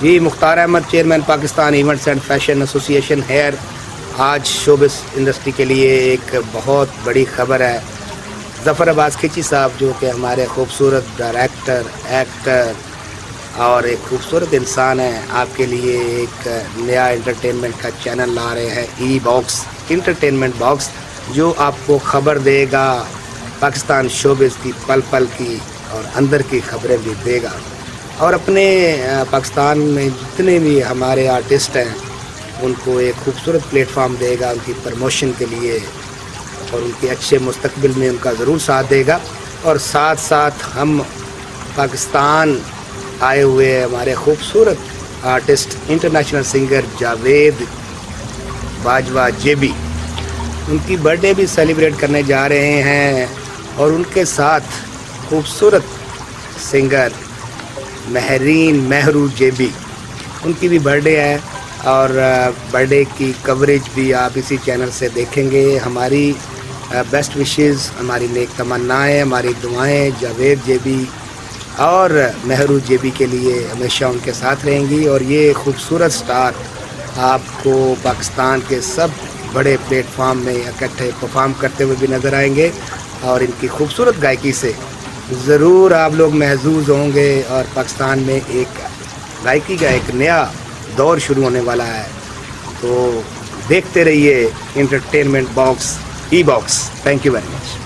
G Mukhtar Ahmed chairman Pakistan events and fashion association here. آج showbiz industry کے لیے ایک بہت بڑی خبر ہے. ظفر عباس کھچی صاحب جو کہ ہمارے خوبصورت ڈائریکٹر، ایکٹر اور ایک خوبصورت انسان ہیں، آپ کے لیے ایک نیا انٹرٹینمنٹ کا چینل لا رہے ہیں، ای باکس انٹرٹینمنٹ باکس، جو آپ کو خبر دے گا پاکستان شوبز کی پل پل کی اور اندر کی خبریں بھی دے گا، اور اپنے پاکستان میں جتنے بھی ہمارے آرٹسٹ ہیں ان کو ایک خوبصورت پلیٹ فارم دے گا ان کی پروموشن کے لیے، اور ان کے اچھے مستقبل میں ان کا ضرور ساتھ دے گا. اور ساتھ ساتھ ہم پاکستان آئے ہوئے ہمارے خوبصورت artist international singer Javed Bajwa جیبی، ان کی برتھ ڈے بھی سیلیبریٹ کرنے جا رہے ہیں، اور ان کے ساتھ خوبصورت سنگر مہرین مہرو جیبی، ان کی بھی برتھ ڈے ہے، اور برتھ ڈے کی کوریج بھی آپ اسی چینل سے دیکھیں گے. ہماری بیسٹ وشز، ہماری نیک تمنائیں، ہماری دعائیں جاوید جیبی اور مہرو جیبی کے لیے ہمیشہ ان کے ساتھ رہیں گی. اور یہ خوبصورت سٹار آپ کو پاکستان کے سب بڑے پلیٹ فارم میں اکٹھے پرفارم کرتے ہوئے بھی نظر آئیں گے، اور ان کی خوبصورت گائیکی سے ضرور آپ لوگ محظوظ ہوں گے، اور پاکستان میں ایک گائیکی کا ایک نیا دور شروع ہونے والا ہے. تو دیکھتے رہیے entertainment box E box. Thank you very much.